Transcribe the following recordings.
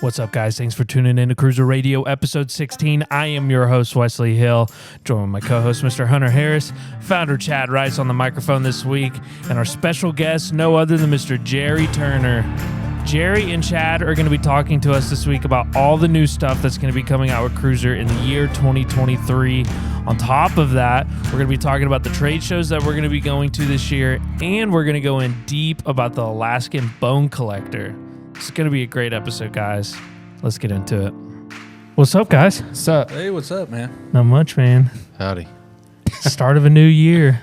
What's up, guys? Thanks for tuning in to CRÜZR Radio, episode 16. I am your host, Wesley Hill, joined with my co-host, Mr. Hunter Harris, founder Chad Rice on the microphone this week, and our special guest, no other than Mr. Jerry Turner. Jerry and Chad are going to be talking to us this week about all the new stuff that's going to be coming out with CRÜZR in the year 2023. On top of that, we're going to be talking about the trade shows that we're going to be going to this year, and we're going to go in deep about the Alaskan Bone Collector. It's going to be a great episode, guys. Let's get into it. What's up, guys? What's up? Hey, what's up, man? Not much, man. Howdy. Start of a new year.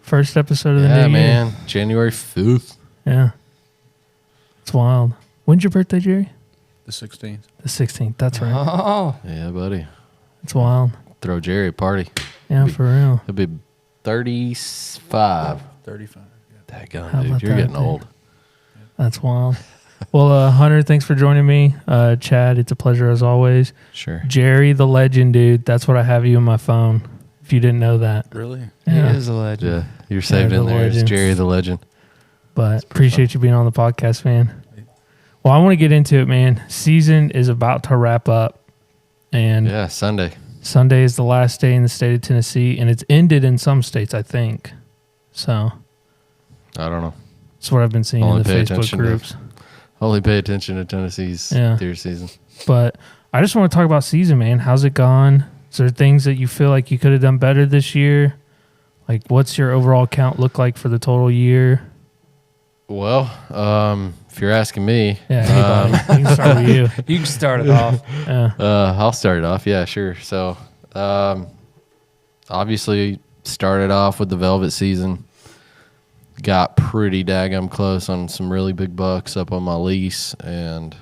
First episode of the new year. Yeah, man. January 5th. Yeah. It's wild. When's your birthday, Jerry? The 16th. The 16th. That's right. Oh. Yeah, buddy. It's wild. Throw Jerry a party. Yeah, for real. He'll be 35. 35. Yeah. Daggone, How dude. about You're that, getting dude? old. That's wild. Well, Hunter, thanks for joining me. Chad, it's a pleasure as always. Sure. Jerry, the legend, dude. That's what I have you in my phone. If you didn't know that. Really? Yeah. He is a legend. Yeah, you're saved Yeah, in the there. It's legend. Jerry the legend. But appreciate you being on the podcast, man. Well, I want to get into it, man. Season is about to wrap up. And Yeah, Sunday. Sunday is the last day in the state of Tennessee. And it's ended in some states, I think. So I don't know. that's what I've been seeing Only in the pay Facebook attention to- groups. Only pay attention to Tennessee's Yeah. deer season. But I just want to talk about season, man. How's it gone? Is there things that you feel like you could have done better this year? Like, what's your overall count look like for the total year? Well, if you're asking me, Yeah, anybody. You can start with you. You can start it off. Yeah. I'll start it off. Yeah, sure. So, obviously started off with the velvet season. Got pretty daggum close on some really big bucks up on my lease, and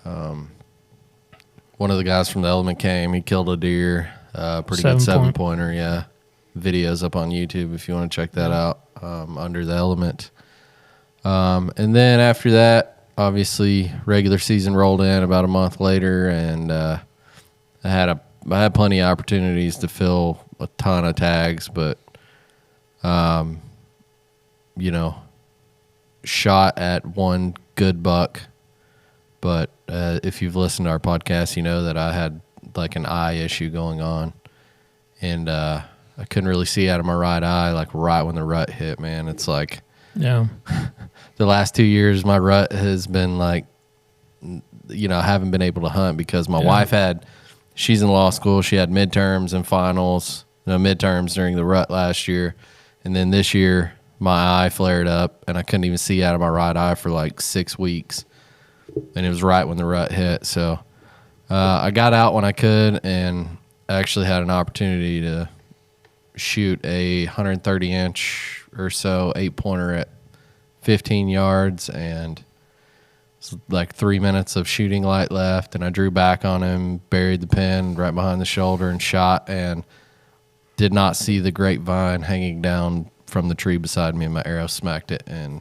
one of the guys from the element came. He killed a deer, pretty good 7-pointer. Yeah, videos up on YouTube if you want to check that out. Under the element, and then after that, obviously regular season rolled in about a month later, and I had plenty of opportunities to fill a ton of tags, but shot at one good buck. But if you've listened to our podcast, you know that I had like an eye issue going on, and I couldn't really see out of my right eye, like right when the rut hit, man. It's like Yeah. the last 2 years, my rut has been like, I haven't been able to hunt because my wife she's in law school. She had midterms and finals, midterms during the rut last year. And then this year, my eye flared up, and I couldn't even see out of my right eye for like 6 weeks. And it was right when the rut hit. So I got out when I could, and I actually had an opportunity to shoot a 130-inch or so 8-pointer at 15 yards, and it's like 3 minutes of shooting light left, and I drew back on him, buried the pin right behind the shoulder, and shot, and did not see the grapevine hanging down from the tree beside me, and my arrow smacked it, and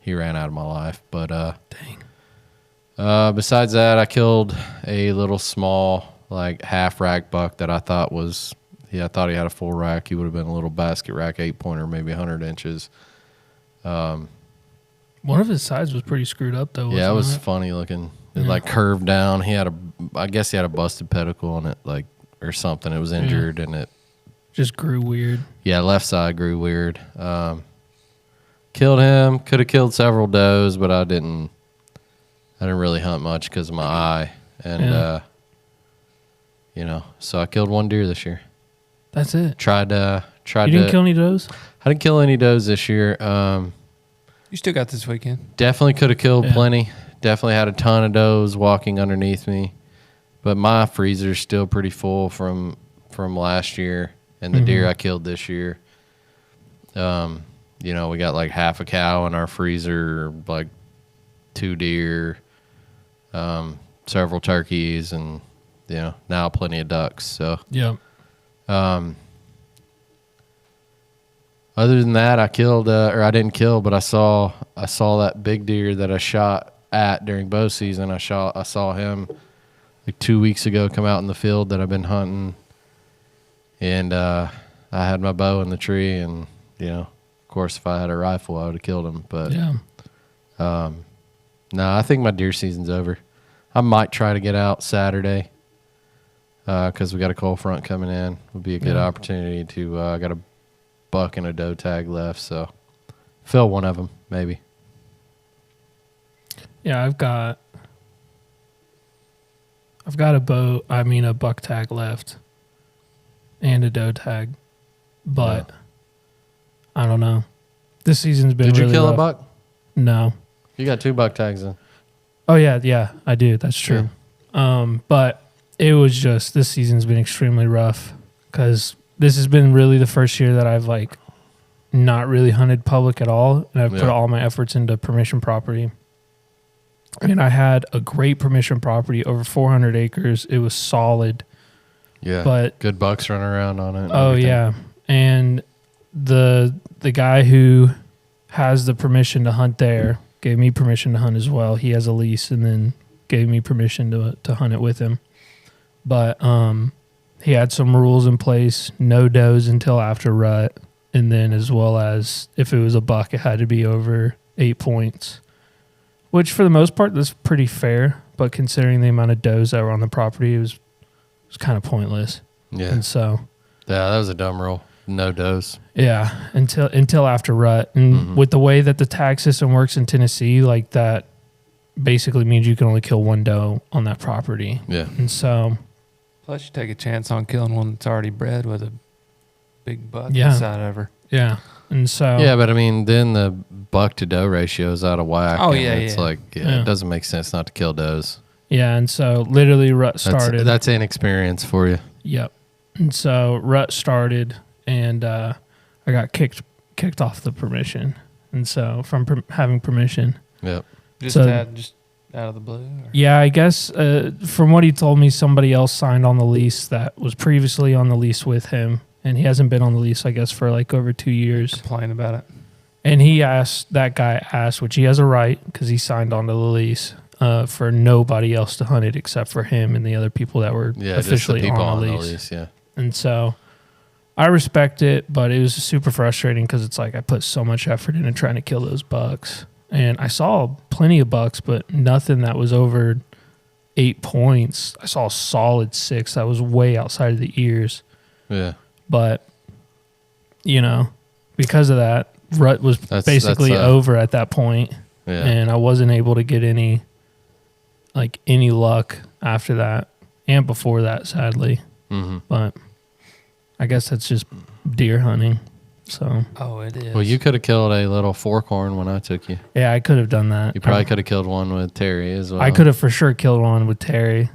he ran out of my life. But Dang. besides that, I killed a little small, like half rack buck that I thought I thought he had a full rack. He would have been a little basket rack 8-pointer, maybe 100 inches. One of his sides was pretty screwed up, though. Yeah, it was wasn't funny looking. It like curved down. I guess he had a busted pedicle on it, like, or something. It was injured, and it just grew weird. Yeah, left side grew weird. Killed him. Could have killed several does, but I didn't really hunt much because of my eye, and so I killed one deer this year. That's it. Tried You didn't kill any does? I didn't kill any does this year. You still got this weekend. Definitely could have killed plenty. Definitely had a ton of does walking underneath me, but my freezer's still pretty full from last year and the deer I killed this year. We got like half a cow in our freezer, like 2 deer, several turkeys, and now plenty of ducks. So Yeah. Other than that, I killed, or I didn't kill, but I saw that big deer that I shot at during bow season. I saw him like 2 weeks ago come out in the field that I've been hunting, and I had my bow in the tree, and of course, if I had a rifle, I would have killed him. But No, I think my deer season's over. I might try to get out Saturday because we got a cold front coming in. Would be a good opportunity to. I got a buck and a doe tag left, so fill one of them maybe. Yeah, I've got a buck tag left and a doe tag, but I don't know. This season's been. Did you really kill rough. a buck? No. You got 2 buck tags in. Oh yeah, I do. That's true. But it was just this season's been extremely rough because this has been really the first year that I've like not really hunted public at all, and I've put all my efforts into permission property. And I had a great permission property over 400 acres. It was solid. Yeah, but good bucks running around on it. Oh yeah, and the guy who has the permission to hunt there gave me permission to hunt as well. He has a lease and then gave me permission to hunt it with him. But he had some rules in place, no does until after rut, and then as well as if it was a buck, it had to be over 8 points, which for the most part, that's pretty fair. But considering the amount of does that were on the property, it was kind of pointless. Yeah. And so... yeah, that was a dumb rule. No does. Yeah, until after rut. And with the way that the tag system works in Tennessee, like that basically means you can only kill one doe on that property. Yeah. And so... plus, you take a chance on killing one that's already bred with a big buck Yeah. inside of her. yeah. And so... yeah, but I mean, then the buck to doe ratio is out of whack. Oh, and yeah, it's yeah. like, Yeah. it doesn't make sense not to kill does. Yeah, and so literally rut started. That's inexperience for you. Yep. And so rut started, and I got kicked off the permission. And so from having permission. Yep. Just out of the blue? Or? Yeah, I guess from what he told me, somebody else signed on the lease that was previously on the lease with him, and he hasn't been on the lease, I guess, for like over 2 years. Complain about it. And that guy asked, which he has a right because he signed onto the lease, for nobody else to hunt it except for him and the other people that were officially just the people on the lease. Yeah. And so I respect it, but it was super frustrating because it's like I put so much effort into trying to kill those bucks. And I saw plenty of bucks, but nothing that was over 8 points. I saw a solid 6 that was way outside of the ears. Yeah. But, because of that, rut was basically over at that point. Yeah. And I wasn't able to get any luck after that and before that, sadly. Mm-hmm. But I guess that's just deer hunting. So Oh, it is. Well, you could have killed a little forkhorn when I took you. yeah, I could have done that. You probably could have killed one with Terry as well. I could have for sure killed one with Terry,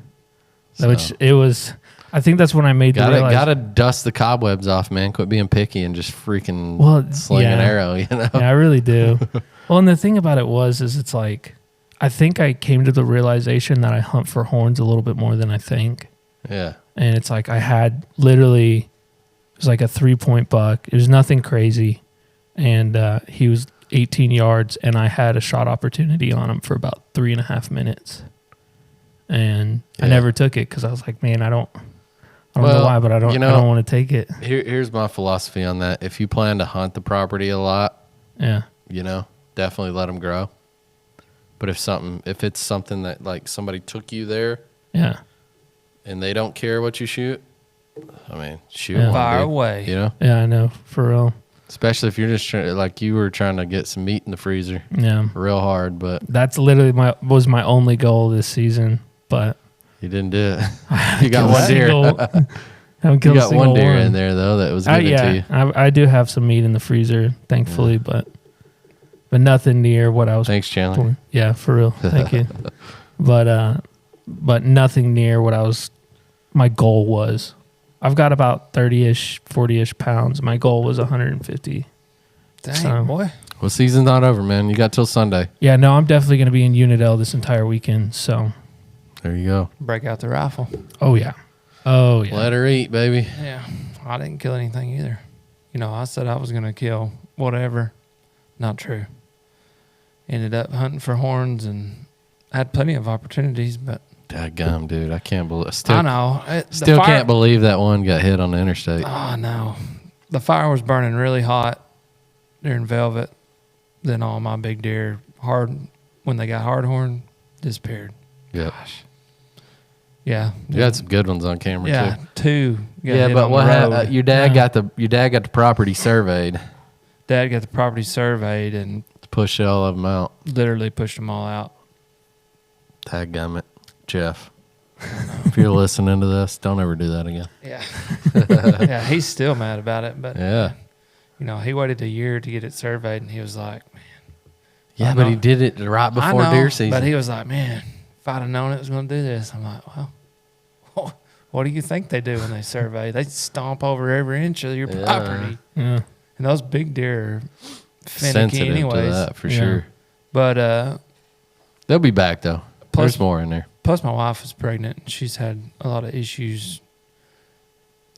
which it was. I think that's when I made the realize. Gotta dust the cobwebs off, man. Quit being picky and just freaking sling an arrow. Yeah, I really do. Well, and the thing about it is it's like I think I came to the realization that I hunt for horns a little bit more than I think. Yeah. And it's like I had literally, it was like a 3-point buck. It was nothing crazy. And he was 18 yards, and I had a shot opportunity on him for about 3.5 minutes. And I never took it because I was like, man, I don't know why, but I don't want to take it. Here's my philosophy on that. If you plan to hunt the property a lot, definitely let them grow. But if it's something that like somebody took you there, and they don't care what you shoot, I mean, shoot one, fire dude. away. Yeah, I know, for real. Especially if you're just you were trying to get some meat in the freezer. Yeah, real hard. But that's literally was my only goal this season. But you didn't do it. You got one deer. Haven't killed you got one deer one in there though that was given to you. I do have some meat in the freezer, thankfully, but nothing near what I was. Thanks, Chandler. Yeah, for real. Thank you. But nothing near what my goal was. I've got about 30-ish, 40-ish pounds. My goal was 150. Dang, boy. Well, season's not over, man. You got till Sunday. Yeah, no, I'm definitely going to be in Unadell this entire weekend. So there you go. Break out the rifle. Oh, yeah. Let her eat, baby. Yeah. I didn't kill anything either. I said I was going to kill whatever. Not true. Ended up hunting for horns and had plenty of opportunities, but Dadgum, dude. I can't believe. I know. Can't believe that one got hit on the interstate. Oh, no. The fire was burning really hot during velvet. Then all my big deer, hard when they got hardhorn, disappeared. Yeah. Gosh. Yeah. You got some good ones on camera Yeah, too. two. got Yeah, hit but on what the happened? road. Your dad got the property surveyed. Dad got the property surveyed and Push all of them out. literally pushed them all out. Dadgummit, Jeff. If you're listening to this, don't ever do that again. Yeah. Yeah, he's still mad about it, but Yeah. you know, he waited a year to get it surveyed, and he was like, Yeah, I but know. he did it right I before know, deer season. but he was like, man, if I'd have known it was going to do this, I'm like, well, what do you think they do when they survey? They stomp over every inch of your Yeah. property. Yeah. And those big deer are finicky Sensitive anyways. to that for Yeah. sure. But They'll be back though. Plus- There's more in there. plus my wife was pregnant, and she's had a lot of issues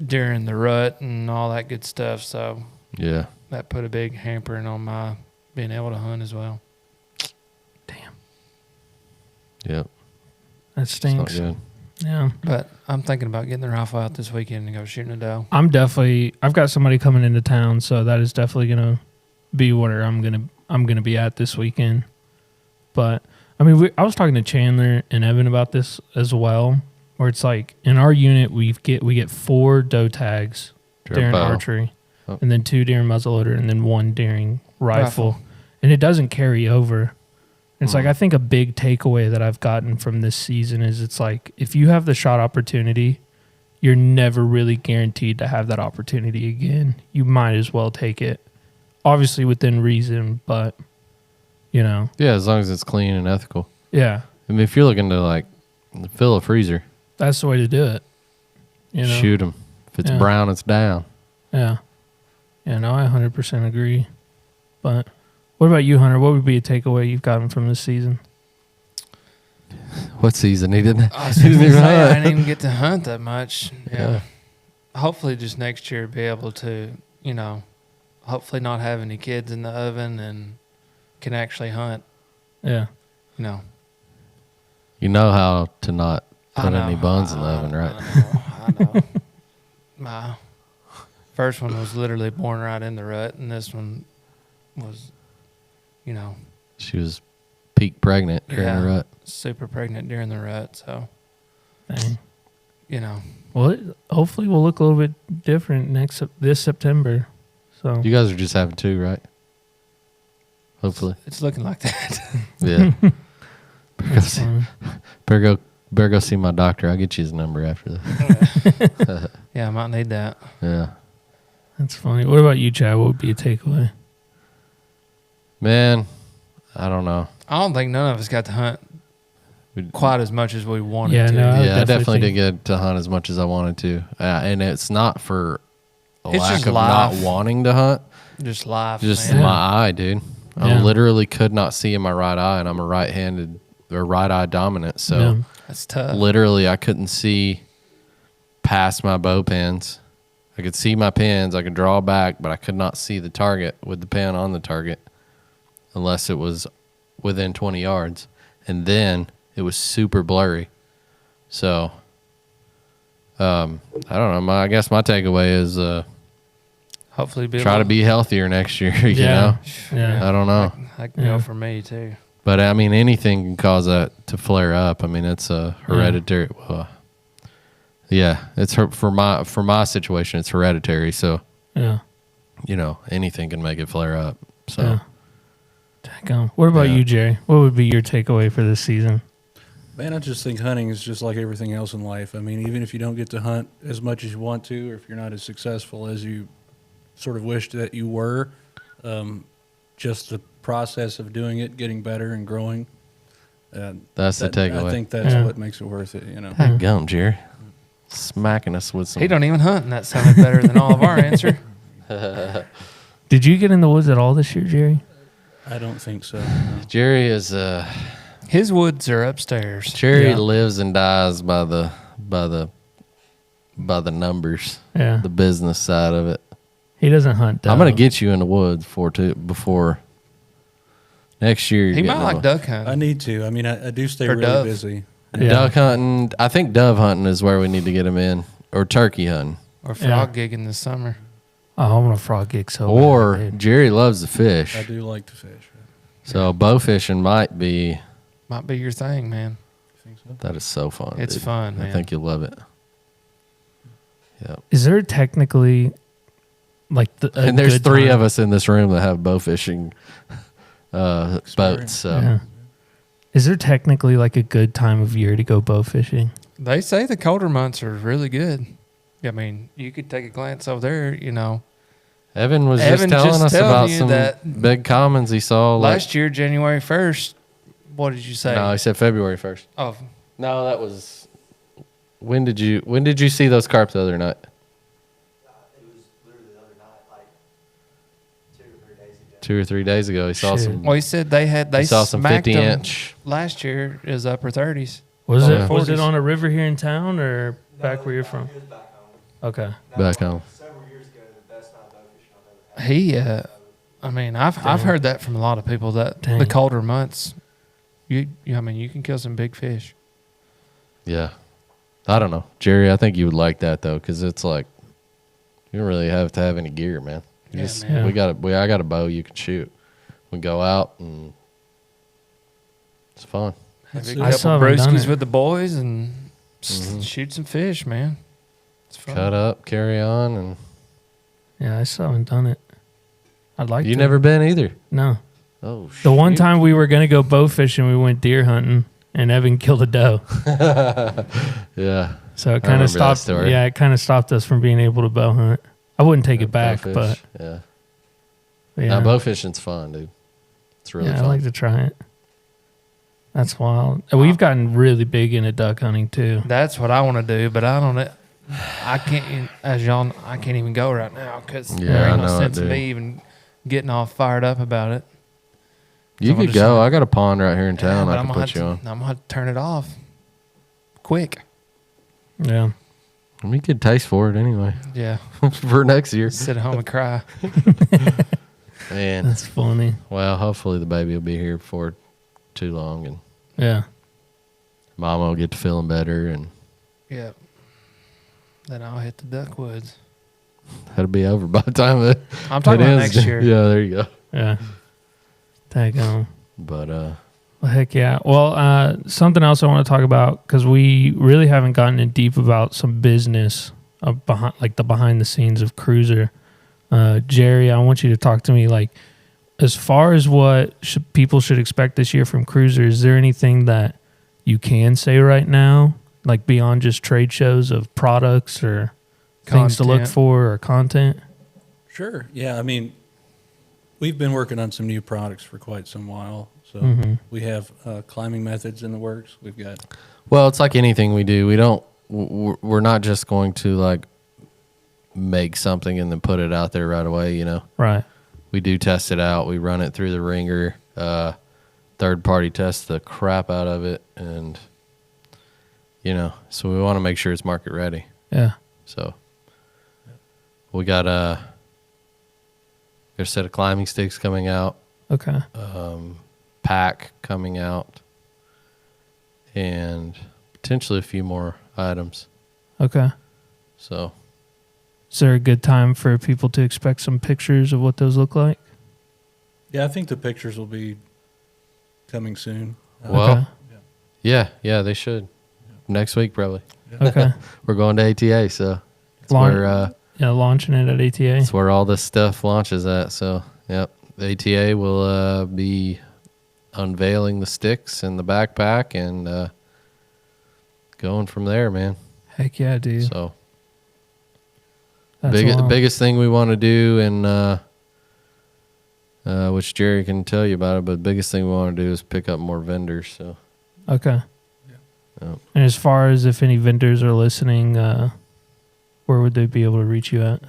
during the rut and all that good stuff. So Yeah. that put a big hampering on my being able to hunt as well. Yep. That It's not stinks. good. Yeah. But I'm thinking about getting the rifle out this weekend and go shooting a doe. I've got somebody coming into town, so that is definitely gonna be where I'm gonna be at this weekend. But I mean, I was talking to Chandler and Evan about this as well, where it's like in our unit we get 4 doe tags during bow. archery, Oh. and then 2 during muzzleloader, and then 1 during rifle, and it doesn't carry over. It's like I think a big takeaway that I've gotten from this season is it's like if you have the shot opportunity, you're never really guaranteed to have that opportunity again. You might as well take it, obviously within reason, but you know, Yeah, as long as it's clean and ethical. yeah, I mean, if you're looking to like fill a freezer, that's the way to do it. You know, shoot them. If it's Yeah. brown, it's down. yeah, yeah. No, I 100% agree. But what about you, Hunter? What would be a takeaway you've gotten from this season? What season? He didn't. I was he gonna didn't even say, I hunt. didn't even get to hunt that much. Yeah. Hopefully, just next year, be able to, you know, hopefully not have any kids in the oven and can actually hunt. Yeah, You know, You know how to not I put know, any bones in the oven, right? I know. My first one was literally born right in the rut, and this one was, you know, She was peak pregnant during Yeah. the rut. super pregnant during the rut. So, dang. you know, Well, hopefully we'll look a little bit different this September. So You guys are just having 2, right? Hopefully. it's looking like that. Yeah. better, go that's see, fine. better go see my doctor. I'll get you his number after this. Yeah, I might need that. Yeah. That's funny. What about you, Chad? What would be a takeaway? Man, I don't know. I don't think none of us got to hunt We- quite as much as we wanted Yeah, to. no, I would Yeah, I definitely think- didn't get to hunt as much as I wanted to. And it's not for a It's lack just of not life. wanting to hunt. Just life. Just man. my eye, dude. I Yeah. literally could not see in my right eye, and I'm a right-handed or right eye dominant. So Yeah. That's tough. literally, I couldn't see past my bow pins. I could see my pins. I could draw back, but I could not see the target with the pin on the target unless it was within 20 yards. And then it was super blurry. So, I don't know. I guess my takeaway is Hopefully, be try able to be healthier next year. You Yeah. know, Yeah. I don't know. That can Yeah. go for me too. But I mean, anything can cause that to flare up. I mean, it's a hereditary. Yeah, it's for my situation. It's hereditary, so Yeah. you know anything can make it flare up. So Yeah. Daggone. What about Yeah. you, Jerry? What would be your takeaway for this season? Man, I just think hunting is just like everything else in life. I mean, even if you don't get to hunt as much as you want to, or if you're not as successful as you sort of wished that you were, just the process of doing it, getting better and growing. that's the takeaway. I think that's Yeah. what makes it worth it. You know. Gum, Jerry, smacking us with some. He don't even hunt, and that sounded better than all of our answer. Did you get in the woods at all this year, Jerry? I don't think so. No. Jerry is His woods are upstairs. Jerry Yeah. lives and dies by the numbers, Yeah. the business side of it. He doesn't hunt. I'm gonna doves. get you in the woods before next year. He might like duck I hunting. need to. I mean, I do stay Or really dove. busy. Yeah. Duck hunting. I think dove hunting is where we need to get him in, or turkey hunting. Or frog gigging this summer. Oh, I want a frog gig so Or bad, dude. Jerry loves the I fish. do like to fish. So bow fishing might be. Might be your thing, man. Think so? That is so fun. It's dude. fun, man. I think you'll love it. Yeah. Is there technically like And there's 3 of us in this room that have bow fishing boats. So Yeah. Is there technically like a good time of year to go bow fishing? They say the colder months are really good. I mean, you could take a glance over there, you know. Evan was Evan just telling just us telling about you some that big commons he saw. Last year, January 1st, what did you say? No, he said February 1st. Oh, No, that was. When did you see those carp the other night? It was literally the other night, like 2 or 3 days ago. 2 or 3 days ago. He saw Shit. some. well, he said they He saw some smacked 50 them inch. last year. Is upper 30s. Was Oh, it yeah. was it 40s. on a river here in town or back No, where you're it from? was back home. Okay. That Back was home. Several years ago, the best night bow fishing I've ever had. I mean, I've heard that from a lot of people that Dang. the colder months, I mean, you can kill some big fish. Yeah. I don't know. Jerry, I think you would like that, though, because it's like, you don't really have to have any gear, man. You Yeah, just, man. I got a bow you can shoot. We go out, and it's fun. Have a I couple still haven't done brewskis it. with the boys and Mhm. shoot some fish, man. It's fun. Cut up, carry on, and Yeah, I still haven't done it. I'd like you to. never been either. No. Oh, The one shoot. time we were gonna go bow fishing, we went deer hunting, and Evan killed a doe. Yeah. So it I kind remember of that stopped. story. Yeah, it kind of stopped us from being able to bow hunt. I wouldn't take it back, Bow but fish. Yeah. yeah, Now, bow fishing's fun, dude. It's really yeah, fun. I like to try it. That's wild. And we've gotten really big into duck hunting too. That's what I want to do, but I don't. I can't, as y'all, I can't even go right now because Yeah, there I ain't no know it, sense in dude. me even getting all fired up about it. You I'm could just go. like- I got a pond right here in town. but I I'm can gonna put have you on. to, I'm gonna have to turn it off quick. Yeah, We could taste for it anyway Yeah, for next year. sit at home and cry. Man, that's funny. well, hopefully the baby will be here before too long, and Yeah, Mama will get to feeling better, and Yeah. Then I'll hit the duck woods. that'll be over by the time it. I'm talking it about ends. next year. Yeah, there you go. yeah. Tag on. But Well, heck yeah. Well, something else I want to talk about because we really haven't gotten in deep about some business behind, like the behind the scenes of CRÜZR. Jerry, I want you to talk to me like as far as what people should expect this year from CRÜZR. Is there anything that you can say right now, like beyond just trade shows of products or things to look Content. for or content? Sure. Yeah. I mean, we've been working on some new products for quite some while. So Mhm. we have climbing methods in the works. We've got well, it's like anything we do. We don't. We're not just going to like make something and then put it out there right away. You know. Right. We do test it out. We run it through the ringer. Third party test the crap out of it, and so we want to make sure it's market ready. Yeah. So we got a set of climbing sticks coming out, Okay. pack coming out, and potentially a few more items. Okay. So Is there a good time for people to expect some pictures of what those look like? I think the pictures will be coming soon. well, yeah, they should next week probably. Okay. We're going to ATA, so it's Launch- where. Yeah, launching it at ATA. That's where all this stuff launches at. So, yep. The ATA will be unveiling the sticks and the backpack and going from there, man. Heck yeah, dude. So, That's the wild. biggest thing we want to do, and which Jerry can tell you about it, but the biggest thing we want to do is pick up more vendors. So, Okay. Yep. And as far as if any vendors are listening, where would they be able to reach you at?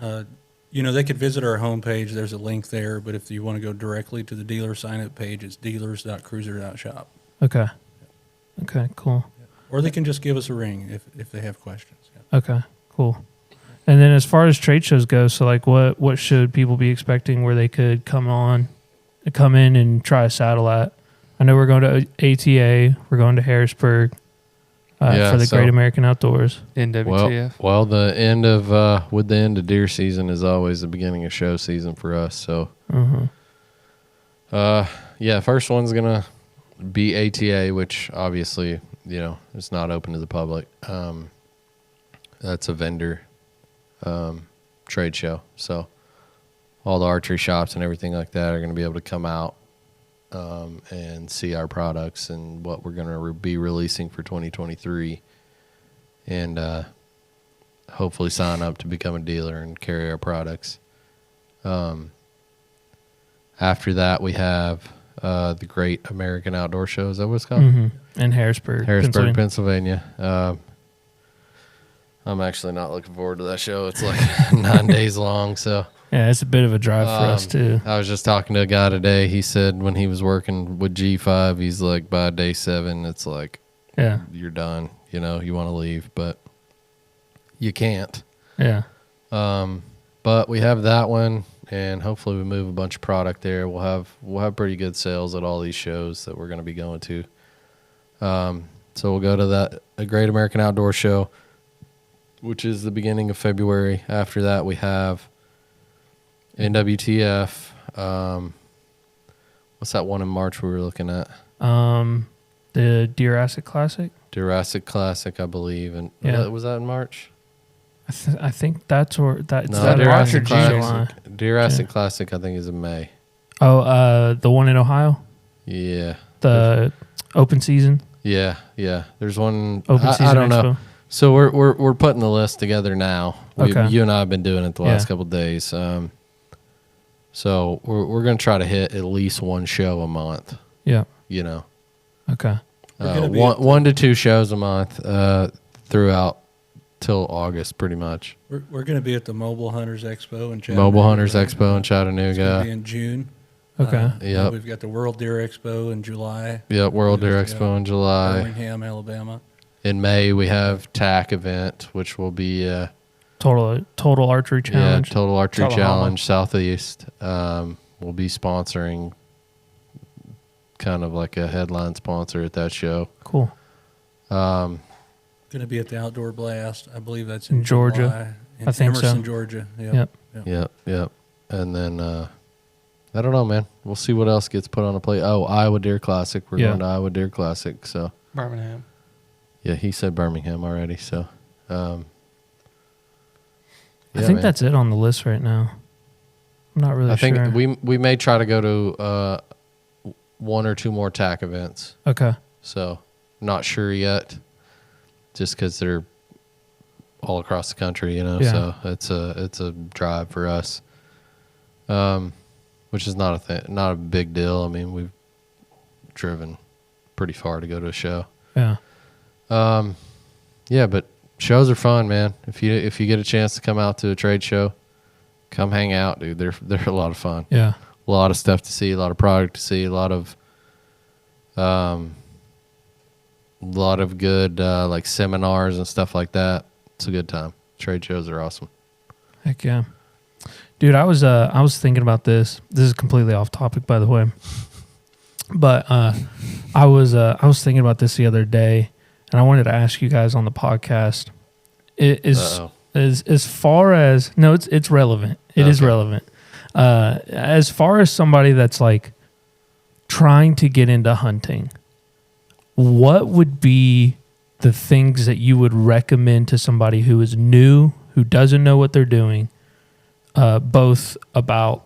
They could visit our homepage. There's a link there. But if you want to go directly to the dealer sign-up page, it's dealers.cruiser.shop. Okay. Okay, cool. Or they can just give us a ring if they have questions. Yeah. Okay, cool. And then as far as trade shows go, so like what should people be expecting where they could come in and try a saddle at? I know we're going to ATA, we're going to Harrisburg for the Great American Outdoors. NWTF. well, the end of with the end of deer season is always the beginning of show season for us. So, Mm-hmm. first one's gonna be ATA, which obviously it's not open to the public. That's a vendor trade show, so all the archery shops and everything like that are going to be able to come out and see our products and what we're going to be releasing for 2023, and hopefully sign up to become a dealer and carry our products. After that, we have the Great American Outdoor Show. Is that what it's called? Mm-hmm. In Harrisburg, Pennsylvania. I'm actually not looking forward to that show. It's like 9 days long, so yeah, it's a bit of a drive for us too. I was just talking to a guy today. He said when he was working with G5, he's like, by day 7, it's like, yeah, you're done. You want to leave, but you can't. Yeah. But we have that one, and hopefully we move a bunch of product there. We'll have pretty good sales at all these shows that we're going to be going to. So we'll go to a Great American Outdoor Show, which is the beginning of February. After that, we have NWTF. What's that one in March we were looking at? The Jurassic Classic. Jurassic Classic, I believe. And yeah. Was that in March? I think that's where that's no, that March or Jurassic June. Jurassic Classic, I think, is in May. Oh, the one in Ohio. Yeah. The open season. Yeah. There's one. Open season. I don't Expo. know. So we're putting the list together now. Okay. You and I have been doing it the last couple of days. So we're going to try to hit at least one show a month. Yeah. Okay. One 1 to 2 shows a month throughout till August, pretty much. We're going to be at the Mobile Hunters Expo in Chattanooga. Mobile Hunters Expo in It's going to Chattanooga. be in June. Okay. Yep. We've got the World Deer Expo in July. Yep. World Deer Expo in July. Birmingham, Alabama. In May, we have TAC event, which will be total archery challenge. Yeah, Total Archery Tullahoma. Challenge Southeast. We'll be sponsoring, kind of like a headline sponsor at that show. Cool. Going to be at the Outdoor Blast. I believe that's in Georgia. July. In I think Emerson, so. Georgia. Yep. And then I don't know, man. We'll see what else gets put on the plate. Oh, Iowa Deer Classic. We're going to Iowa Deer Classic. So Birmingham. yeah, he said Birmingham already. So I think that's it on the list right now. I'm not really sure. I think we may try to go to 1 or 2 more TAC events. Okay. So not sure yet, just because they're all across the country, Yeah. So it's a drive for us, which is not a big deal. I mean, we've driven pretty far to go to a show. Yeah. Yeah, but shows are fun, man. If you get a chance to come out to a trade show, come hang out, dude. They're a lot of fun. Yeah. A lot of stuff to see, a lot of product to see, a lot of good like seminars and stuff like that. It's a good time. Trade shows are awesome. Heck yeah. Dude, I was thinking about this. This is completely off topic, by the way. But I was thinking about this the other day, and I wanted to ask you guys on the podcast. As far as it's relevant. It is relevant. As far as somebody that's like trying to get into hunting, what would be the things that you would recommend to somebody who is new, who doesn't know what they're doing, both about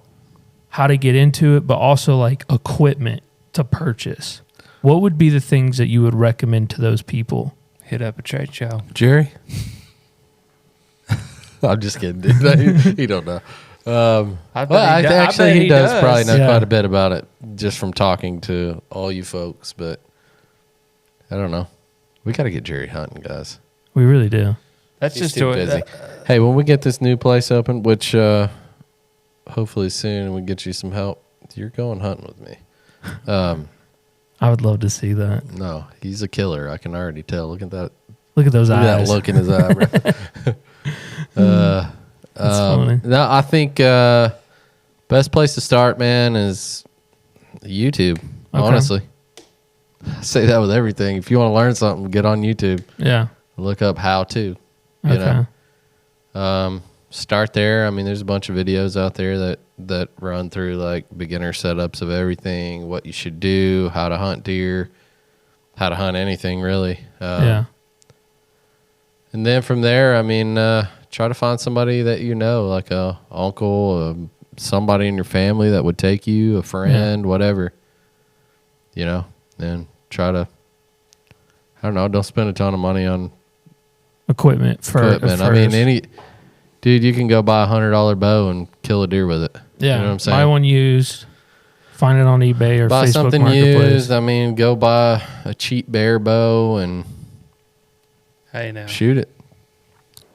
how to get into it, but also like equipment to purchase? What would be the things that you would recommend to those people? Hit up a trade show. Jerry? I'm just kidding, dude. He don't know. He does probably know quite a bit about it just from talking to all you folks, but I don't know. We got to get Jerry hunting, guys. We really do. That's He's just too busy. Hey, when we get this new place open, which hopefully soon we get you some help, you're going hunting with me. I would love to see that. No, he's a killer. I can already tell. Look at that. Look at those eyes. That look in his eye, bro. That's funny. No, I think best place to start, man, is YouTube. Okay. Honestly, I say that with everything. If you want to learn something, get on YouTube. Yeah. Look up how to. You Okay. know. start there. I mean, there's a bunch of videos out there that run through like beginner setups of everything, what you should do, how to hunt deer, how to hunt anything really. Yeah. And then from there, I mean, try to find somebody that you know, like a uncle, somebody in your family that would take you, a friend, whatever. You know, and try to, I don't know, don't spend a ton of money on Equipment. I mean, dude, you can go buy $100 bow and kill a deer with it. Yeah. You know what I'm saying? Buy one used, find it on eBay or Buy Facebook something Marketplace. used. I mean, go buy a cheap bear bow and Hey, now. shoot it.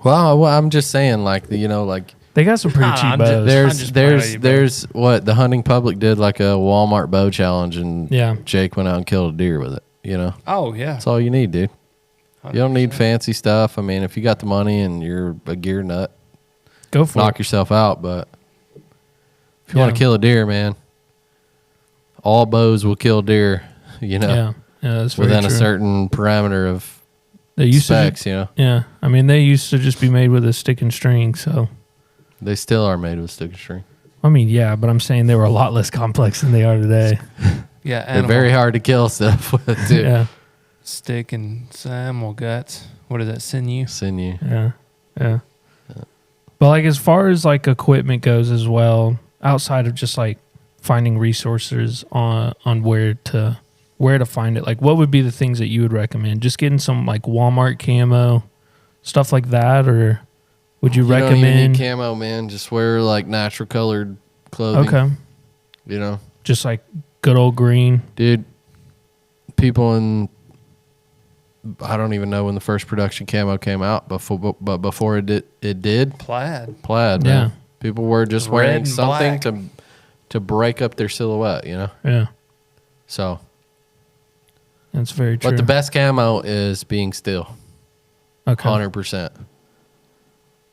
Well, I'm just saying, like, you know, like, They got some pretty Nah, cheap I'm just- bows. just proud of you, bro. there's what the hunting public did, like a Walmart bow challenge, and Yeah. Jake went out and killed a deer with it. You know, Oh, yeah. that's all you need, dude. You don't need fancy stuff. I mean, if you got the money and you're a gear nut, Go for knock it. yourself out. But if you want Yeah. to kill a deer, man, all bows will kill deer. You know, Yeah. Yeah, that's very within a true. certain parameter of They used specs. You know, yeah. I mean, they used to just be made with a stick and string. So, they still are made with stick and string. I mean, yeah, but I'm saying they were a lot less complex than they are today. Yeah, They're animal very hard to kill stuff with too. Yeah. stick and some animal guts. What is that, sinew? Sinew. Yeah. Yeah. But like as far as like equipment goes as well, outside of just like finding resources on where to find it, like what would be the things that you would recommend? Just getting some like Walmart camo, stuff like that, or would you You don't even recommend need camo, man. Just wear like natural colored clothing. Okay. You know, Just like good old green. dude. People in, I don't even know when the first production camo came out, but before it did Plaid. plaid. Yeah. Man. People were just Red wearing and something black. to break up their silhouette. You know, Yeah. so. That's very true. But the best camo is being still. Okay. 100%.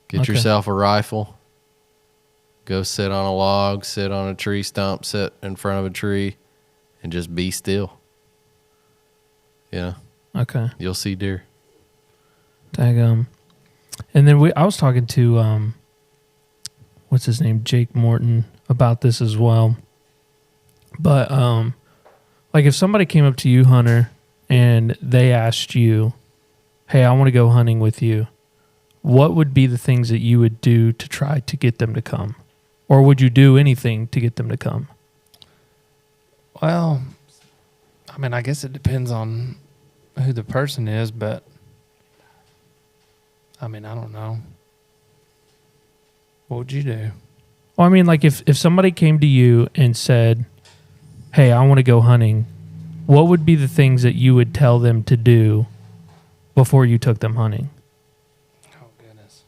Get Okay. yourself a rifle. Go sit on a log, sit on a tree stump, sit in front of a tree, and just be still. Yeah, Okay. you'll see deer. And then I was talking to what's his name, Jake Morton, about this as well. But like if somebody came up to you, Hunter, and they asked you, "Hey, I want to go hunting with you," what would be the things that you would do to try to get them to come, or would you do anything to get them to come? Well, I mean, I guess it depends on who the person is, but I mean, I don't know. What would you do? Well, I mean, like if somebody came to you and said, "Hey, I want to go hunting," what would be the things that you would tell them to do before you took them hunting? Oh, goodness.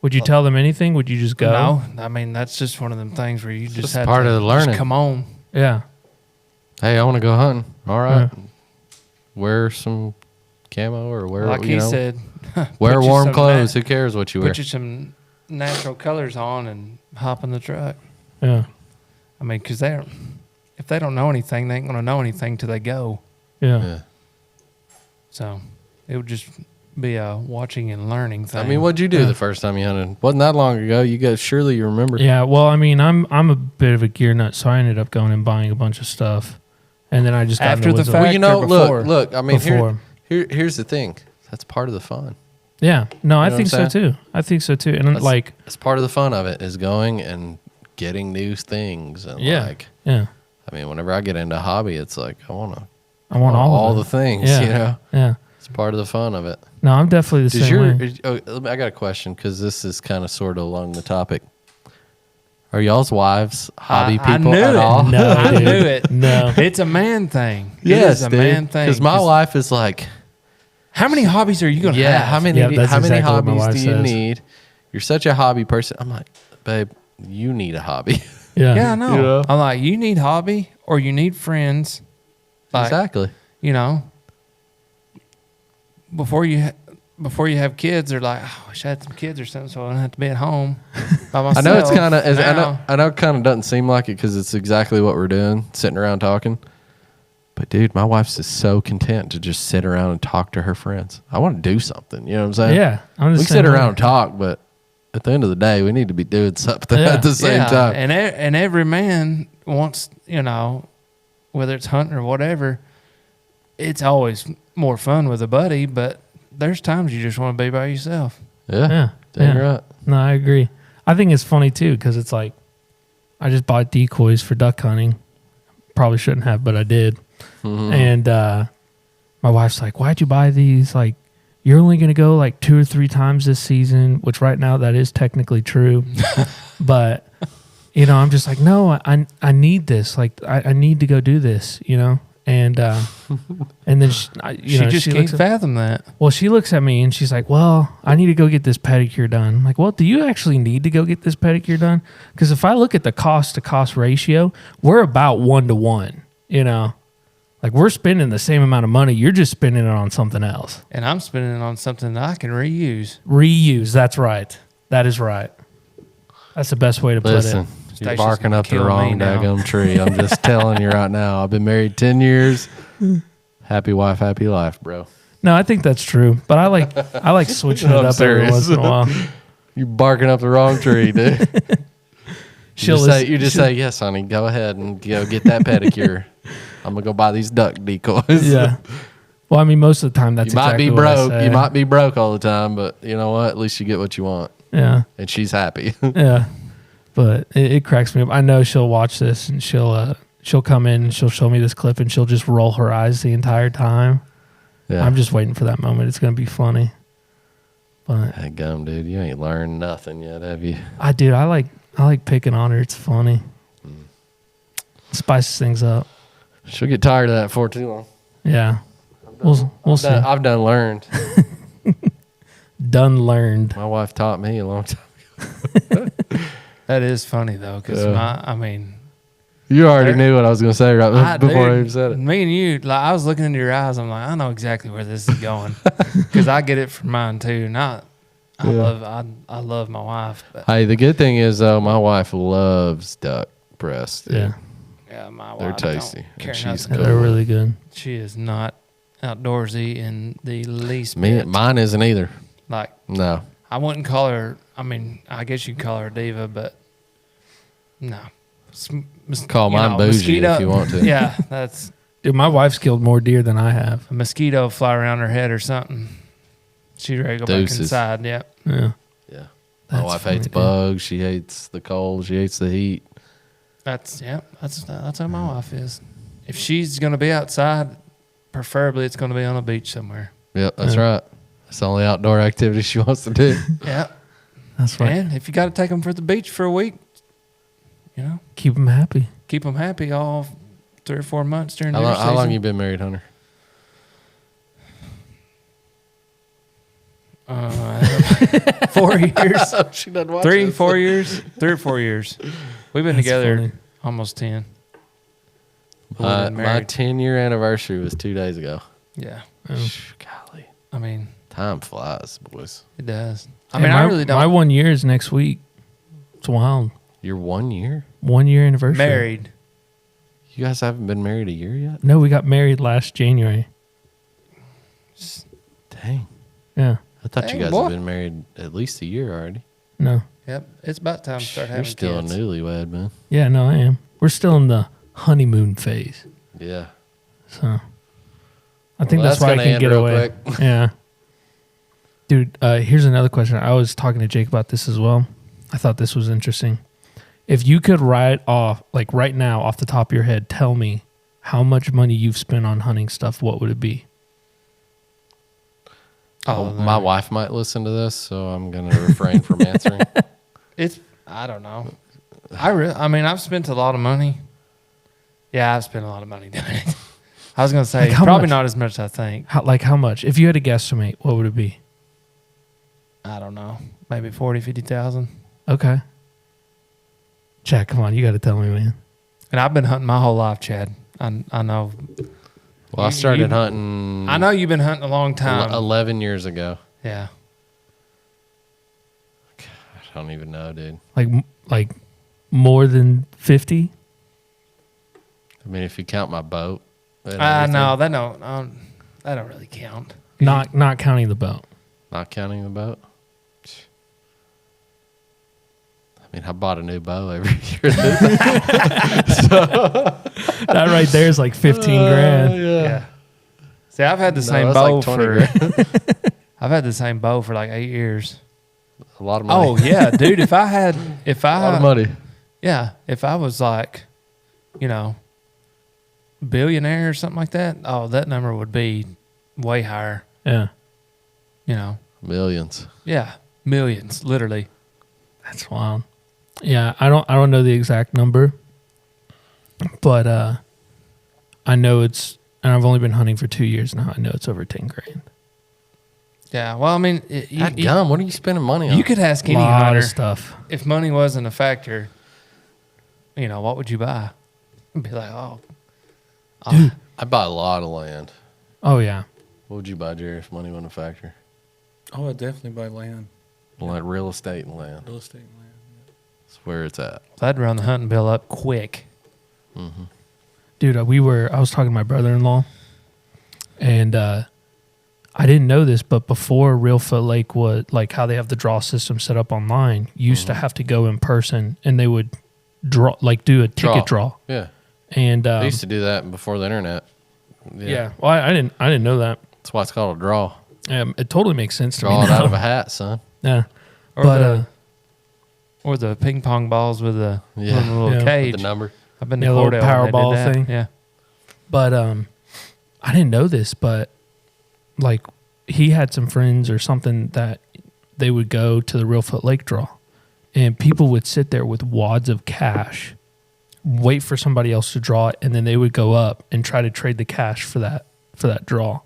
Would you tell them anything? Would you just go? No, I mean, that's just one of them things where you just It's had part to of the learning. just come on. Yeah. Hey, I want to go hunting. All right. Wear some camo or wear, Like you he know, said, wear put you warm some clothes. Who cares what you wear? Put you some natural colors on and hop in the truck. Yeah. I mean, because if they don't know anything, they ain't going to know anything till they go. Yeah. Yeah. So it would just be a watching and learning thing. I mean, what'd you do the first time you hunted? Wasn't that long ago. You guys surely you remember. Yeah. Well, I mean, I'm a bit of a gear nut, so I ended up going and buying a bunch of stuff, and then I just got After in the woods fact, Well, you know, or before? look. I mean, before. here's the thing. That's part of the fun. Yeah. No, I know think what I'm so too. I think so too. And That's- like, That's part of the fun of it is going and getting new things. And Yeah. like, yeah, I mean, whenever I get into a hobby, it's like I want all of the it. things. Yeah. You know, Yeah. it's part of the fun of it. No, I'm definitely the Does same way. I got a question because this is kind of sort of along the topic. Are y'all's wives hobby I people knew at it. all? No, I dude. knew it. No. It's a man thing. Yes, it is a man thing. Because my wife is like, How many hobbies are you going to yeah, have? how many Yeah, that's how many exactly what my hobbies wife do you says. need? You're such a hobby person. I'm like, babe, you need a hobby. Yeah. Yeah, I know. You know? I'm like, you need hobby or you need friends. Like, Exactly. you know, before you have kids, they're like, oh, I wish I had some kids or something so I don't have to be at home by myself. I know it's kind of. Now, I know it kind of doesn't seem like it because it's exactly what we're doing, sitting around talking. But dude, my wife's just so content to just sit around and talk to her friends. I want to do something. You know what I'm saying? Yeah, I'm We just can sit around and talk, but at the end of the day, we need to be doing something Yeah. at the same time. And every man wants, whether it's hunting or whatever, it's always more fun with a buddy, but there's times you just want to be by yourself. Yeah. Dang right. No, I agree. I think it's funny too because it's like I just bought decoys for duck hunting. Probably shouldn't have, but I did. Mm-hmm. And my wife's like, "Why'd you buy these? Like, you're only going to go like 2 or 3 times this season," which right now that is technically true. But I'm just like, no, I need this. Like, I need to go do this. And and then She just can't fathom that. Well, she looks at me and she's like, "Well, I need to go get this pedicure done." I'm like, "Well, do you actually need to go get this pedicure done? Because if I look at the cost to cost ratio, we're about 1 to 1. Like we're spending the same amount of money. You're just spending it on something else. And I'm spending it on something that I can reuse. Reuse. That's right. That is right. That's the best way to put Listen, it. you're Stacy's barking gonna up the kill me wrong now. daggum tree. I'm just telling you right now. I've been married 10 years. Happy wife, happy life, bro. No, I think that's true. But I like switching it I'm up serious. every once in a while. You're barking up the wrong tree, dude. You just say, yes, honey, go ahead and go get that pedicure. I'm going to go buy these duck decoys. Yeah. Well, I mean, most of the time that's You might exactly be what I broke. say. You might be broke all the time, but you know what? At least you get what you want. Yeah. And she's happy. Yeah. But it cracks me up. I know she'll watch this and she'll come in and she'll show me this clip and she'll just roll her eyes the entire time. Yeah. I'm just waiting for that moment. It's going to be funny. But That gum, dude. You ain't learned nothing yet, have you? I like picking on her. It's funny. Spices things up. She'll get tired of that for too long. Yeah. We'll see. I've done learned. Done learned. My wife taught me a long time. That is funny though, because You already knew what I was going to say before I even said it. Me and you, like I was looking into your eyes. I'm like, I know exactly where this is going because I get it from mine too. I love my wife. But Hey, the good thing is though, my wife loves duck breasts. Dude. Yeah. yeah, my wife They're don't tasty. care And she's nothing. Yeah, cool. they're really good. She is not outdoorsy in the least Me, bit. mine isn't either. Like No. I wouldn't call her. I mean, I guess you'd call her a diva, but no. Call mine bougie if you want to. Yeah, that's Dude, my wife's killed more deer than I have. a mosquito fly around her head or something. She's ready to go Deuces. back inside. Yep. Yeah. Yeah. My That's wife funny, hates dude. bugs. She hates the cold. She hates the heat. That's how my wife is. If she's gonna be outside, preferably it's gonna be on a beach somewhere. Yep, that's Yeah. right. That's the only outdoor activity she wants to do. Yep. That's right. And if you got to take them for the beach for a week, Keep them happy. keep them happy all 3 or 4 months during How deer long, how long season. you been married, Hunter? 4 years. She doesn't watch 3, this. 4 years. 3 or 4 years. We've been That's together funny. almost 10. We've My been married. 10-year anniversary was 2 days ago. Yeah. Oh. Golly. I mean, Time flies, boys. it does. I Hey, mean, my, I really don't. My 1 year is next week. It's wild. You're 1 year? 1 year anniversary. married. You guys haven't been married a year yet? No, we got married last January. Dang. Yeah. I thought Dang, you guys boy. have been married at least a year already. No. Yep. It's about time to start You're having still kids. a newlywed, man. Yeah, no, I am. We're still in the honeymoon phase. Yeah. So I think Well, that's why I gonna can end get real away. quick. Yeah. Dude, here's another question. I was talking to Jake about this as well. I thought this was interesting. If you could right now, off the top of your head, tell me how much money you've spent on hunting stuff, what would it be? Oh, My wife might listen to this, so I'm going to refrain from answering. I don't know. I mean, I've spent a lot of money. Yeah, I've spent a lot of money doing it. I was gonna say Like how probably much? not as much as I think. How much? If you had to guesstimate, what would it be? I don't know, maybe 40,000, 50,000. Okay. Chad, come on, you got to tell me, man. And I've been hunting my whole life, Chad. I know. Well, I started hunting I know you've been hunting a long time. 11 years ago. Yeah. I don't even know, dude. Like more than 50? I mean, if you count my boat and everything? No, that don't really count. Not counting the boat. Not counting the boat. I mean, I bought a new bow every year. That right there is like 15 grand. Yeah. See, I've had the same that's bow like 20 for. grand. I've had the same bow for like 8 years. A lot of money. Oh yeah, dude. If I a lot of money. yeah, if I was like, billionaire or something like that, oh, that number would be way higher. Yeah. Millions. Yeah, millions, literally. That's wild. Yeah, I don't know the exact number, but I know it's, and I've only been hunting for 2 years now. I know it's over 10 grand. Yeah, well, I mean, Gum, what are you spending money on? you could ask any Lot hunter of stuff. if money wasn't a factor. What would you buy? I'd be like, I buy a lot of land. Oh yeah. What would you buy, Jerry, if money wasn't a factor? Oh, I definitely buy land, Like real estate and land. real estate and land. That's where it's at. I'd run the hunting bill up quick. Dude, I was talking to my brother-in-law, and I didn't know this, but before Reelfoot Lake would, like how they have the draw system set up online, you used to have to go in person, and they would do a ticket draw. Yeah. And They used to do that before the internet. yeah. Well, I didn't know that. That's why it's called a draw. It totally makes sense to Draw me it now. out of a hat, son. Yeah. Or But or the ping pong balls with the Yeah. little Yeah. cage. The number. I've been to Yeah, little Cordell when they did Powerball that. thing. Yeah. But I didn't know this, but like he had some friends or something that they would go to the Reelfoot Lake draw, and people would sit there with wads of cash, wait for somebody else to draw it, and then they would go up and try to trade the cash for that draw.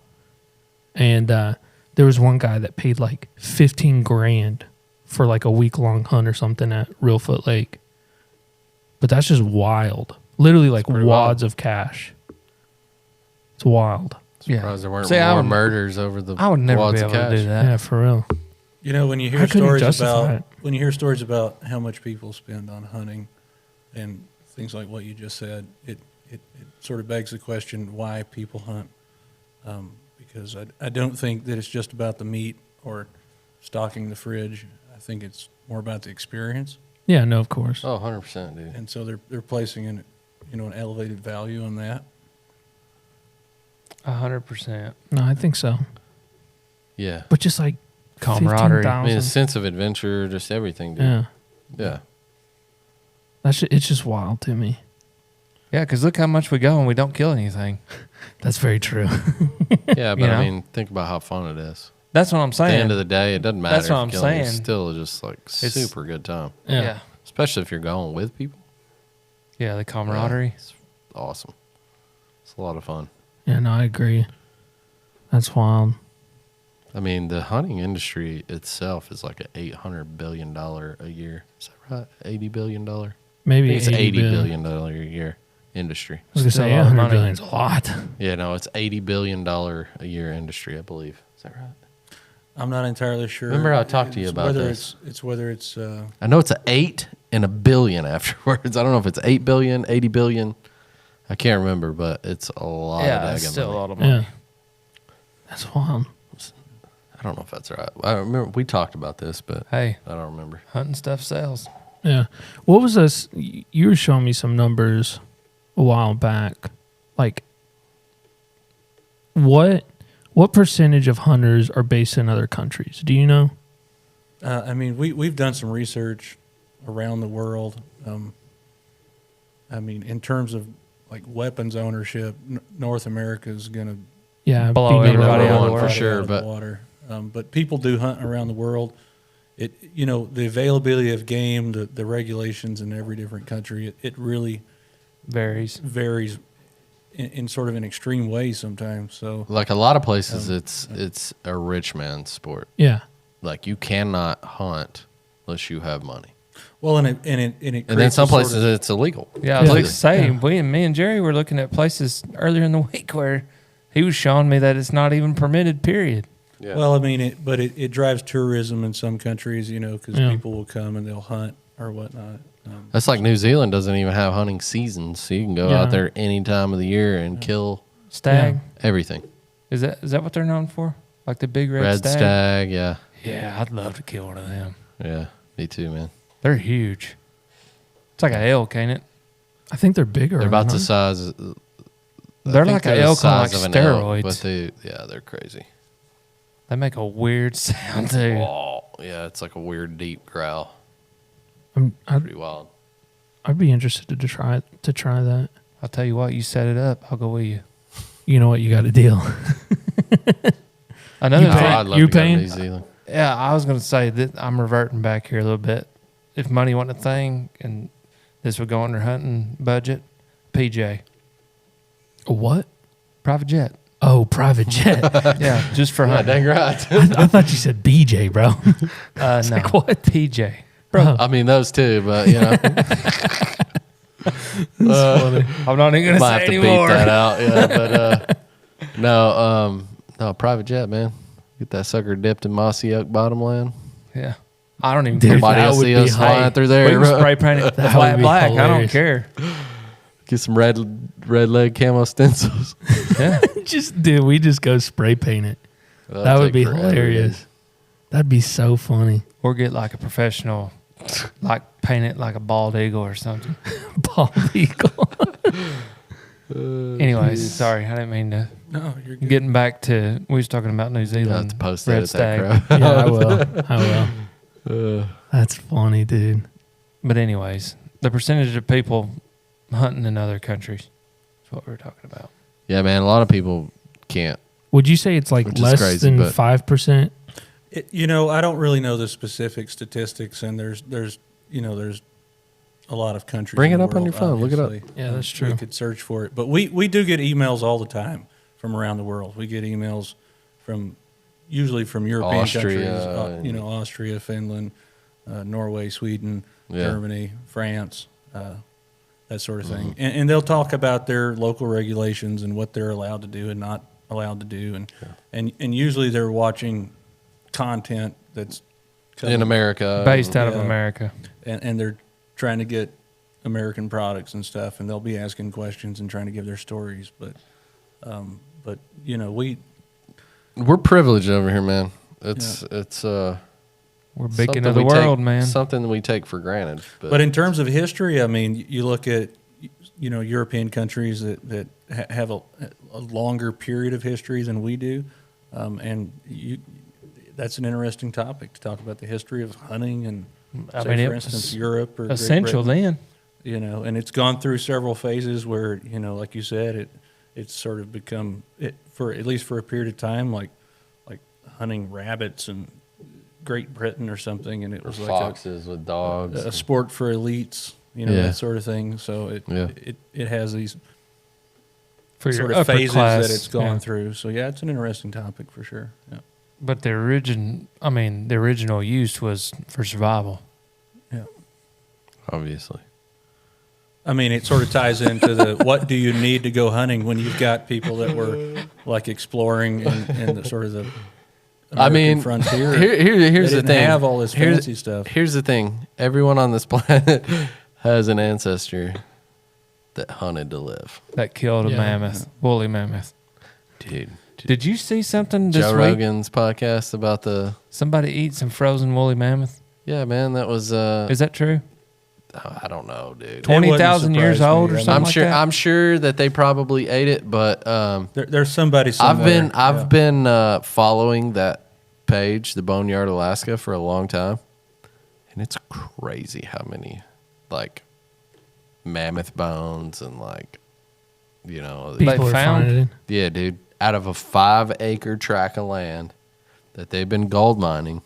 And there was one guy that paid like 15 grand for like a week-long hunt or something at Reelfoot Lake. But that's just wild. Literally like pretty wads wild. of cash. It's wild. Surprised there weren't See, I more would- murders over the I would never wads be of able to cash. do that. Yeah, for real. When you How hear couldn't you stories justify about how much people spend on hunting and things like what you just said, it sort of begs the question why people hunt. Because I don't think that it's just about the meat or stocking the fridge. I think it's more about the experience, Yeah, no, of course. Oh, 100%, dude. and so they're placing an elevated value on that. 100%. No, I think so. Yeah. But just like Camaraderie. I mean, a 15,000. sense of adventure, just everything, dude. Yeah. Yeah. It's just wild to me. Yeah, because look how much we go and we don't kill anything. That's very true. Yeah, but You know? I mean, think about how fun it is. That's what I'm At the saying. end of the day, it doesn't matter. That's what if I'm killing, It's saying. still just like super good time, yeah. especially if you're going with people. Yeah, the camaraderie. It's awesome. It's a lot of fun. Yeah, no, I agree. That's wild. I mean, the hunting industry itself is like $800 billion a year. Is that right? $80 billion? I Maybe think it's $80 billion. billion a year industry. I was gonna Still say a lot of 100 money. billion is a lot. Yeah, no, it's $80 billion a year industry, I believe. Is that right? I'm not entirely sure. Remember I talked to you It's about whether this. It's whether it's I know it's an 8 and a billion afterwards. I don't know if it's 8 billion, 80 billion. I can't remember, but it's a lot Yeah, of it's daggone still a money. lot of money. Yeah. That's wild. I don't know if that's right. I remember we talked about this, but Hey, I don't remember. hunting stuff sells. Yeah. What was this? You were showing me some numbers a while back. Like, what percentage of hunters are based in other countries? Do you know? I mean, we've done some research around the world. I mean, in terms of like weapons ownership, North America is going to Yeah, Blow be number everybody out of one. the for water. sure, out of the but- water. But people do hunt around the world. The availability of game, the regulations in every different country, it really Varies. varies in sort of an extreme way sometimes. So Like a lot of places, it's a rich man's sport. Yeah. Like you cannot hunt unless you have money. well, and it And then creates some a sort places of- it's illegal. Yeah, I was like Completely. to say, Yeah. me and Jerry were looking at places earlier in the week where he was showing me that it's not even permitted, period. Yeah. Well, I mean, it drives tourism in some countries, because Yeah. people will come and they'll hunt or whatnot. That's like New Zealand doesn't even have hunting seasons, so you can go Yeah. out there any time of the year and kill Stag. everything. Is that what they're known for? Like the big red, Red stag? stag, yeah. Yeah, I'd love to kill one of them. Yeah, me too, man. They're huge. It's like an elk, ain't it? I think they're bigger. They're about the aren't size. They're like an elk on like steroids. But they're crazy. They make a weird sound too. Oh, yeah, it's like a weird deep growl. I'd Pretty wild. be interested to try that. I'll tell you what, you set it up, I'll go with you. You know what? You got a deal. Another You Oh, pay- thing, I'd love you to go to paying? New Zealand. yeah, I was going to say that I'm reverting back here a little bit. If money wasn't a thing and this would go under hunting budget, PJ, What? private jet. Oh, private jet. Yeah, just for Yeah, hunting. dang right. I thought you said BJ, bro. No, like, what? PJ. Bro, I mean, those too, but you know, I'm not even going to might say have to anymore. beat that out. Yeah, but no, private jet, man. Get that sucker dipped in mossy oak bottomland. Yeah. I don't even Dude, care. Everybody that will would see be us flying hype. through We there. can spray paint it That flat would be black. I don't hilarious. care. Get some red leg camo stencils. Yeah. we just go spray paint it. That'll That would take be forever, hilarious. dude. That'd be so funny. Or get like a professional, like paint it like a bald eagle or something. Bald eagle. Anyways, sorry. I didn't mean to. No, you're good. Getting back to, we was talking about New You'll have Zealand. to post red that stag. at that Yeah, I will. crowd. That's funny, dude. But anyways, the percentage of people hunting in other countries is what we were talking about. Yeah, man. A lot of people can't. Would you say it's like Which is less crazy, than but- 5%? I don't really know the specific statistics, and there's a lot of countries. Bring in it the up on world, your phone. Look it up. obviously. Yeah, that's We true. could search for it, but we do get emails all the time from around the world. We get emails from usually from European Austria, countries, and- Austria, Finland, Norway, Sweden, Yeah. Germany, France, that sort of thing, and they'll talk about their local regulations and what they're allowed to do and not allowed to do, and usually they're watching content that's In America. Based out of yeah. America. and they're trying to get American products and stuff, and they'll be asking questions and trying to give their stories. But We're privileged over here, man. It's We're something beacon of the we world, take, man. Something we take for granted. but in terms of history, I mean, you look at European countries that have a longer period of history than we do, that's an interesting topic to talk about the history of hunting and. I Say, mean, it for was instance, Europe or Great essential Britain. then. And it's gone through several phases where, like you said, it's sort of become for at least for a period of time, like hunting rabbits in Great Britain or something, and it was like foxes with dogs. a sport for elites, Yeah. that sort of thing. So it has these For sort your of upper phases class, that it's gone yeah. through. So yeah, it's an interesting topic for sure. Yeah. But the original use was for survival. Yeah. Obviously. I mean, it sort of ties into the what do you need to go hunting when you've got people that were like exploring in the sort of the American frontier. Here's They the didn't thing. have all this fancy stuff. Here's the thing. Everyone on this planet has an ancestor that hunted to live. That killed a Yeah. mammoth, woolly mammoth. Dude. Did you see something this Joe week? Rogan's podcast about the Somebody eat some frozen woolly mammoth. yeah, man, that was Is that true? I don't know, dude. 20,000 years surprise me. old or I mean, something I'm like sure that? I'm sure that they probably ate it, but There's somebody somewhere. I've been following that page, the Boneyard Alaska, for a long time, and it's crazy how many like mammoth bones and like They People are found- finding it. yeah, dude, out of a 5-acre tract of land that they've been gold mining,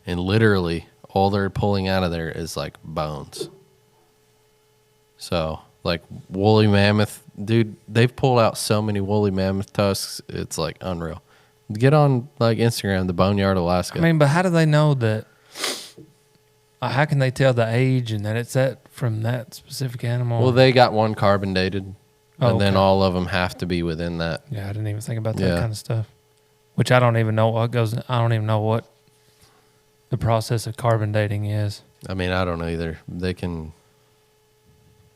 and literally all they're pulling out of there is like bones. So like woolly mammoth, dude, they've pulled out so many woolly mammoth tusks, it's like unreal. Get on like Instagram, the Boneyard Alaska. I mean, but how do they know that? How can they tell the age and that it's that from that specific animal? well, they got one carbon dated, Oh, and then okay. all of them have to be within that. Yeah, I didn't even think about that Yeah. kind of stuff. Which I don't even know what goes. I don't even know what the process of carbon dating is. I mean, I don't know either. They can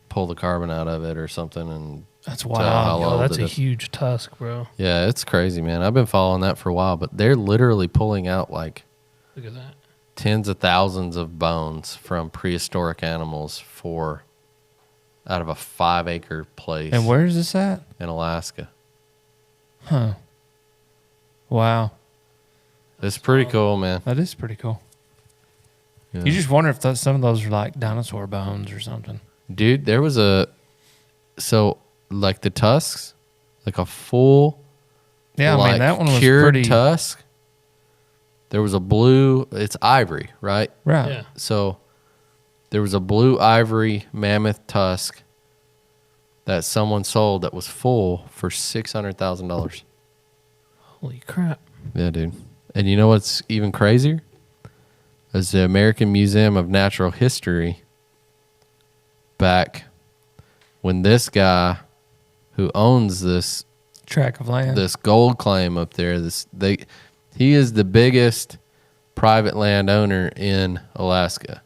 pull the carbon out of it or something, and That's how wild. old Oh, that's it a is. huge tusk, bro. Yeah, it's crazy, man. I've been following that for a while, but they're literally pulling out like Look at that. tens of thousands of bones from prehistoric animals out of a 5-acre place And where is this at? in Alaska. Huh. Wow. It's pretty cool, man. That is pretty cool. Yeah. You just wonder if some of those are like dinosaur bones or something. Dude, there was like the tusks, like a full, Yeah, I mean, that one was cured pretty. tusk. There was a blue, it's ivory, right? Right. Yeah. So there was a blue ivory mammoth tusk that someone sold that was full for $600,000. Holy crap. Yeah, dude. And you know what's even crazier? Is the American Museum of Natural History back when this guy who owns this Tract of land. this gold claim up there, he is the biggest private landowner in Alaska.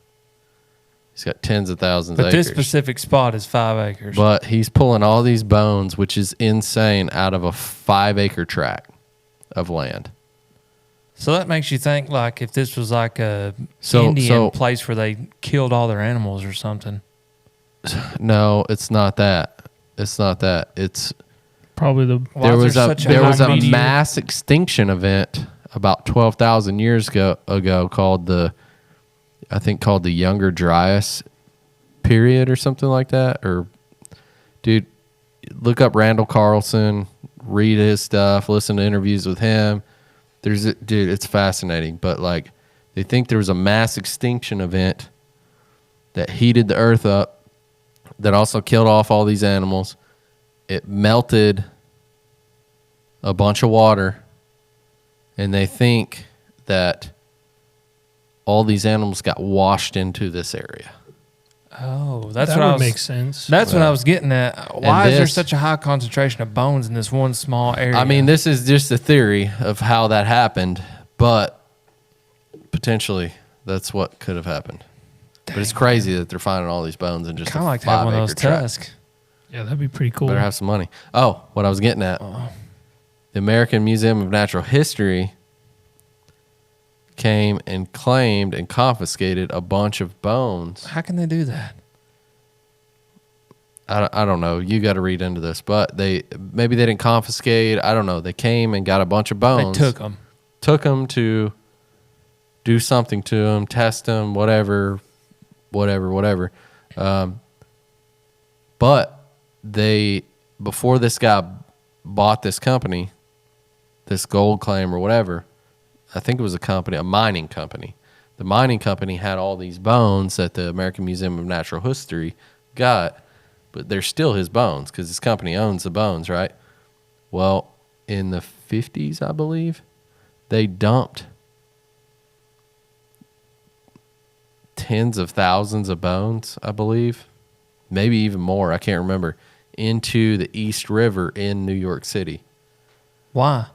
He's got tens of thousands But of this acres. specific spot is 5 acres. But he's pulling all these bones, which is insane, out of a 5-acre tract of land. So that makes you think like if this was like a So- Indian so- place where they killed all their animals or something. No, it's not that. It's not that. It's Probably the Why there is was there a such there was high a meteor? mass extinction event about 12,000 years ago called the Younger Dryas period or something like that. Or, dude, look up Randall Carlson, read his stuff, listen to interviews with him. Dude, it's fascinating. But like, they think there was a mass extinction event that heated the earth up, that also killed off all these animals. It melted a bunch of water, and they think that all these animals got washed into this area. Oh, that's that what I would was. make sense. That's what I was getting at. Why is there this- such a high concentration of bones in this one small area? I mean, this is just a theory of how that happened, but potentially that's what could have happened. But it's crazy that they're finding all these bones in just kind a of like to have one of 5-acre those tract. tusks. Yeah, that'd be pretty cool. Better have some money. Oh, what I was getting at. The American Museum of Natural History came and claimed and confiscated a bunch of bones. How can they do that? I don't know. You got to read into this, but maybe they didn't confiscate. I don't know. They came and got a bunch of bones. They took them. Took them to do something to them, test them, whatever. But before this guy bought this company, this gold claim or whatever, I think it was a mining company. The mining company had all these bones that the American Museum of Natural History got, but they're still his bones because his company owns the bones, right? Well, in the 50s, I believe, they dumped tens of thousands of bones, I believe, maybe even more, I can't remember, into the East River in New York City Why?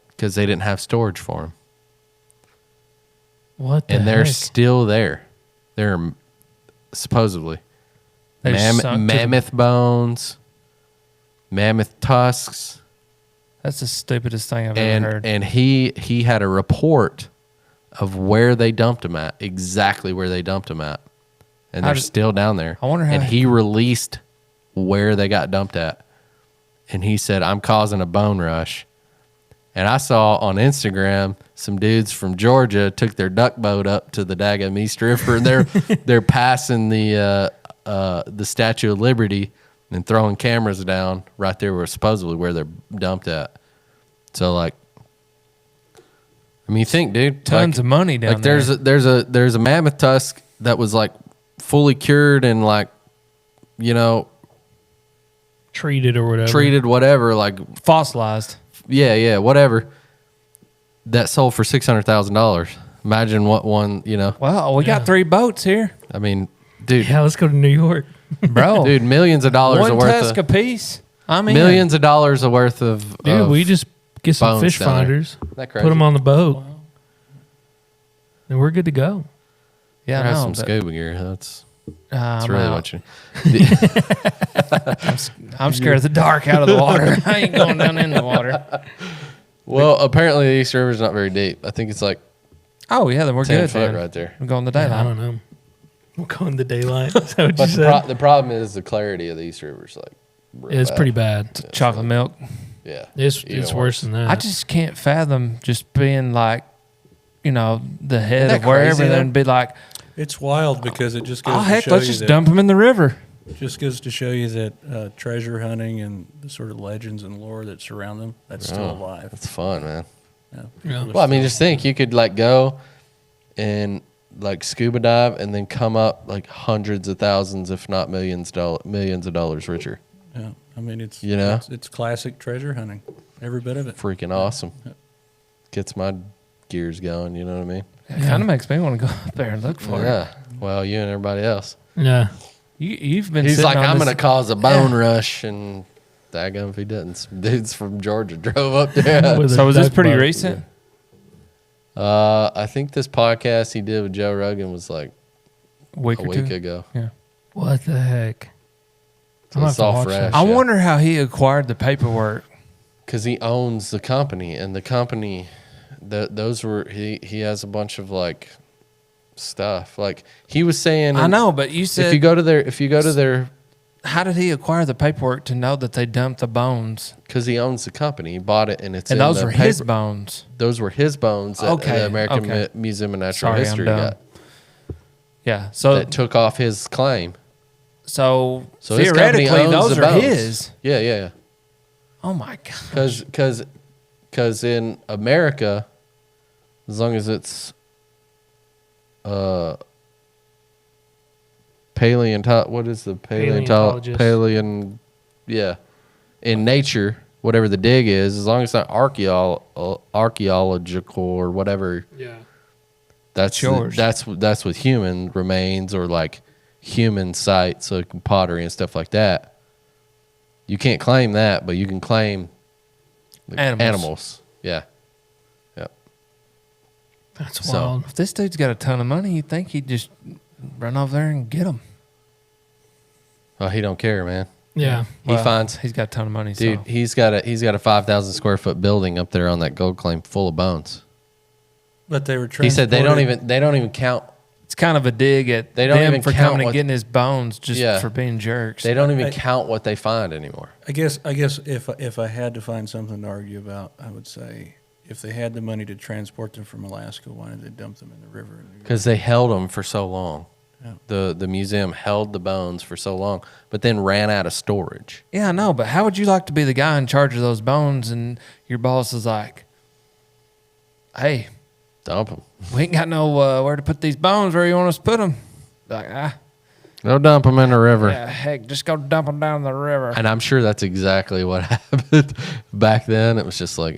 because they didn't have storage for them. What the And they're heck? still there. They're supposedly They just sunk to the- mammoth bones, mammoth tusks, That's the stupidest thing I've ever heard. and he had a report of where they dumped them at, exactly where they dumped them at, and How they're did- still down there. I wonder how And he- he released where they got dumped at, and he said, "I'm causing a bone rush." And I saw on Instagram some dudes from Georgia took their duck boat up to the Daggum East River, and they're passing the Statue of Liberty and throwing cameras down right there where supposedly where they're dumped at. So like, I mean, think, dude, Tons of money down there. there's a mammoth tusk that was like fully cured and like, treated or whatever. treated whatever, like Fossilized. yeah, whatever. That sold for $600,000. Imagine what one, Well, we got 3 boats here, I mean, dude, Yeah, let's go to New York. bro. dude, millions of dollars One worth tusk of apiece. I mean, millions of dollars worth of Dude, of- we just get some bones fish down there. finders, Isn't that put crazy? them on the boat, and we're good to go. Yeah, Have no, some but scuba gear. That's really what you. I'm scared of the dark out of the water. I ain't going down in the water. Well, apparently the East River's not very deep. I think it's like Oh yeah, then we're 10 good. foot Then. right there. We're going the I daylight. don't know. We'll go in the daylight. Is that what you But said? the problem is the clarity of the East River's like. real It's bad. pretty bad. Chocolate milk. Yeah. It's Even worse than that. I just can't fathom just being like, the head Isn't of that wherever, crazy, and be like, It's wild because it just goes oh to heck, show let's you just that, dump them in the river. just goes to show you that treasure hunting and the sort of legends and lore that surround them, that's still Oh, alive. That's fun, man. Yeah. Yeah. Well, I mean, just think you could like go and like scuba dive and then come up like hundreds of thousands, if not millions of dollars richer. Yeah. I mean, it's it's classic treasure hunting. Every bit of it. Freaking awesome. Gets my gears going. You know what I mean? It kind of makes me want to go up there and look for it. Yeah. Well, you and everybody else. yeah. You've been. He's sitting like, on I'm this- going to cause a bone rush, and daggum if he didn't. Some dudes from Georgia drove up there. With a So was this duck pretty boat. recent? I think this podcast he did with Joe Rogan was like A week a or week two. ago. Yeah. What the heck? So I'm it's gonna all have to watch fresh. that. I Yeah. wonder how he acquired the paperwork. Because he owns the company, and the company, he has a bunch of like stuff. Like he was saying, I know, but you said if you go to their, how did he acquire the paperwork to know that they dumped the bones? because he owns the company, he bought it, and it's And in those the were his paper- bones. Those were his bones that Okay, the American okay. Museum of Natural Sorry, I'm History dumb. got Yeah. So that took off his claim. so So his company theoretically, owns those the are bones. his. Yeah. Oh my god. Because in America, as long as it's what is the Paleontologist. in nature, whatever the dig is, as long as it's not archaeological or whatever, Yeah. that's yours. that's with human remains or like human sites, like pottery and stuff like that. You can't claim that, but you can claim like, animals. Yeah. Yep. That's So- wild. If this dude's got a ton of money, you'd think he'd just run over there and get them. Oh, he don't care, man. Yeah. He finds, He's got a ton of money. dude. So. He's got a 5,000 square foot building up there on that gold claim full of bones. But they were He said they don't transported- even count. It's kind of a dig at They don't them even for count coming and what- getting his bones just Yeah. for being jerks. They don't even I- count what they find anymore. I guess if I had to find something to argue about, I would say if they had the money to transport them from Alaska, why did they dump them in the river? Because they held them for so long. Yeah. The museum held the bones for so long, but then ran out of storage. Yeah, I know, but how would you like to be the guy in charge of those bones and your boss is like, hey, Dump them. we ain't got no where to put these bones. Where you want us to put them? Like, Go dump them in the river. yeah, heck, just go dump them down the river. And I'm sure that's exactly what happened back then. It was just like,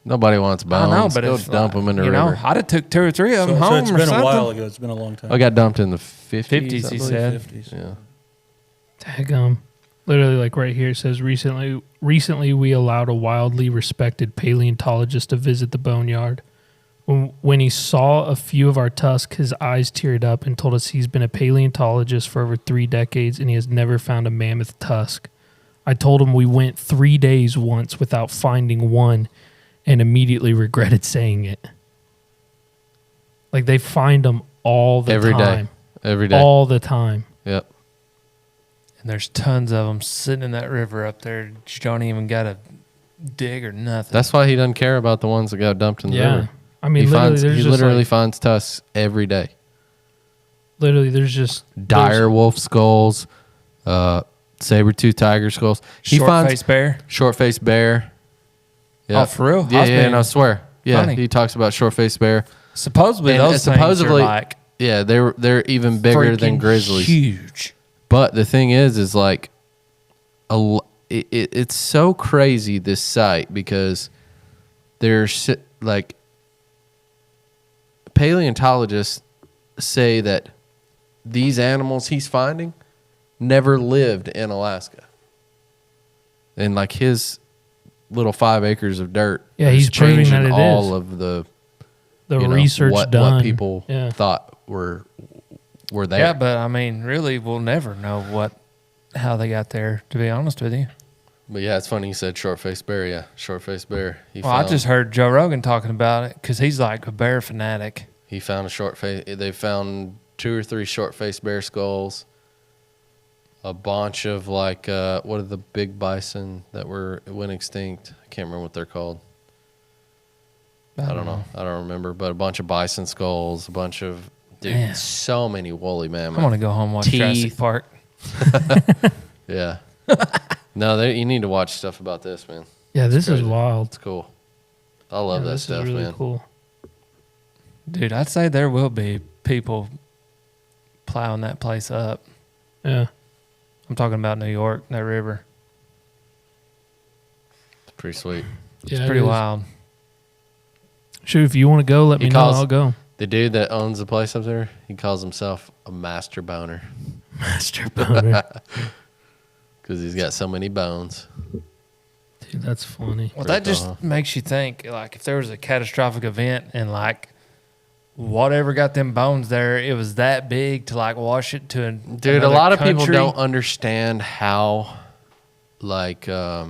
nobody wants I bones. know, but Go if dump them in the you river. know, I'd have took 2 or 3 of them So home it's or been something. a while ago. It's been a long time. I got dumped in the 50s. 50s, I he believe. said. 50s. Yeah. Daggum. Literally, like right here, it says recently we allowed a wildly respected paleontologist to visit the boneyard. When he saw a few of our tusks, his eyes teared up and told us he's been a paleontologist for over 3 decades and he has never found a mammoth tusk. I told him we went 3 days once without finding one and immediately regretted saying it. Like they find them all the Every day. time. Every day. All the time. Yep. And there's tons of them sitting in that river up there. You don't even got to dig or nothing. That's why he doesn't care about the ones that got dumped in the Yeah. river. I mean, He literally finds tusks every day. Literally, there's just Dire wolf skulls, saber-tooth tiger skulls. He finds Short-faced bear. short-faced bear. Oh, for real? Yeah, I was yeah, being no, I swear. Yeah, funny. he talks about short-faced bear. Supposedly And those supposedly- things are like Yeah, they're even bigger than freaking grizzlies. huge. But the thing is like, it's so crazy, this site, because there's like paleontologists say that these animals he's finding never lived in Alaska. And like his little 5 acres of dirt, Yeah, is he's proving that changing it all is. of the the you know, research what done. what people Yeah. thought were were there. Yeah, but I mean, really, we'll never know how they got there, to be honest with you. But yeah, it's funny you said short-faced bear. Yeah, short-faced bear. I just heard Joe Rogan talking about it because he's like a bear fanatic. He found a short-face. They found 2 or 3 short-faced bear skulls. A bunch of like, what are the big bison that went extinct? I can't remember what they're called. I don't know. I don't remember. But a bunch of bison skulls, a bunch of, dude, Man. so many woolly mammoth. I want to go home and watch Jurassic Teeth. Park. Yeah. No, you need to watch stuff about this, man. Yeah, this is crazy. wild. It's cool. I love that this stuff, is really man. cool. Dude, I'd say there will be people plowing that place up. Yeah. I'm talking about New York, that river. It's pretty sweet. Yeah, It's pretty wild. Shoot, if you want to go, let me know. I'll go. The dude that owns the place up there, he calls himself a master boner Master boner. because he's got so many bones. Dude, that's funny. Well, that just makes you think, like, if there was a catastrophic event and, like, whatever got them bones there, it was that big to, like, wash it to Dude, a lot of people don't understand how, like, how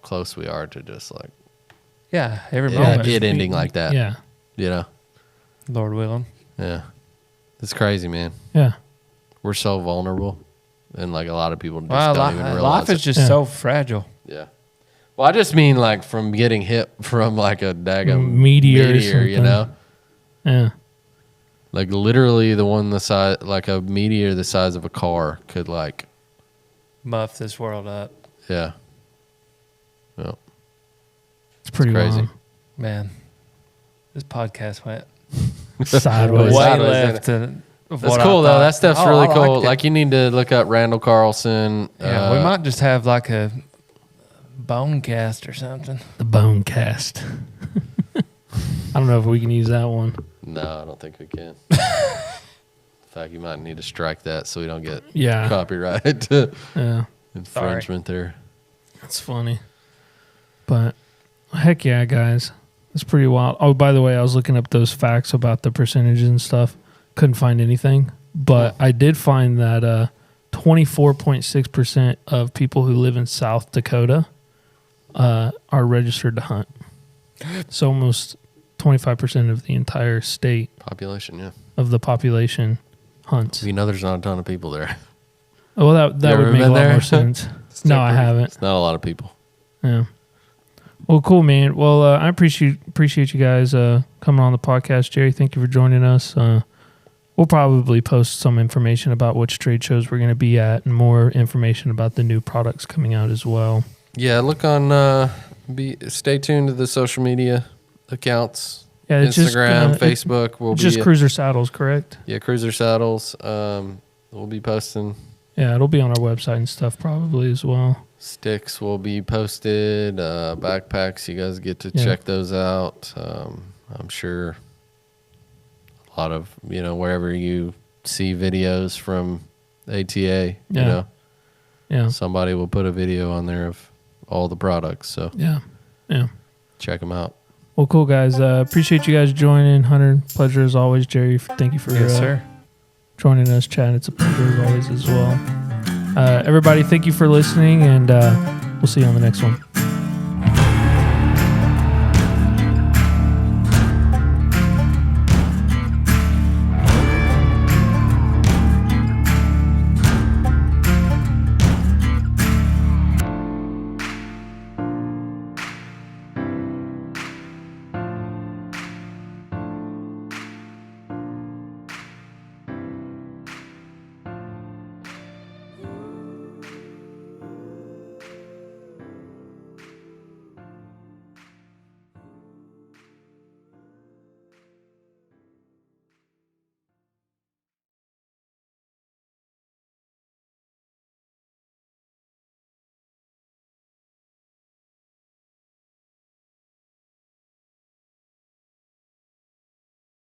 close we are to just, like, Yeah, every it, moment. it ending like that. Yeah. You know? Lord willing. Yeah. It's crazy, man. Yeah. We're so vulnerable. And, like, a lot of people just Wow, don't even realize life is it. just Yeah. so fragile. Yeah. Well, I just mean, like, from getting hit from, like, a daggum Meteor or you something. know? Yeah. Like, literally the one the size, like, a meteor the size of a car could, like, Muff this world up. yeah. Well, It's pretty crazy. wild. Man, this podcast went Sideways. way Sideways, left. That's cool, though. That stuff's really I cool. liked it. Like, you need to look up Randall Carlson. Yeah, we might just have like a bone cast or something. The bone cast. I don't know if we can use that one. No, I don't think we can. In fact, you might need to strike that so we don't get Yeah. copyright Yeah. infringement there. That's funny. But heck yeah, guys. It's pretty wild. Oh, by the way, I was looking up those facts about the percentages and stuff. Couldn't find anything. But I did find that 24.6% of people who live in South Dakota are registered to hunt. So almost 25% of the entire state Population, yeah. of the population hunts. You know there's not a ton of people there. Oh, well, that You would ever make a been lot there? more sense. No, I haven't. It's not a lot of people. Yeah. Well, cool, man. Well, I appreciate you guys coming on the podcast. Jerry, thank you for joining us. We'll probably post some information about which trade shows we're going to be at and more information about the new products coming out as well. Yeah, look on. Stay tuned to the social media accounts. Yeah, it's Instagram, just, Facebook. We'll just be CRÜZR Saddles, correct? yeah, CRÜZR Saddles. We'll be posting Yeah, it'll be on our website and stuff probably as well. sticks. Will be posted. Backpacks. You guys get to Yeah. check those out. I'm sure a lot of wherever you see videos from ATA, Yeah. Yeah. somebody will put a video on there of all the products. So Yeah. Yeah. check them out. Well, cool, guys. Appreciate you guys joining. Hunter, pleasure as always. Jerry, thank you for Yes, sir. joining us, Chad. It's a pleasure as always as well. Everybody, thank you for listening, and we'll see you on the next one.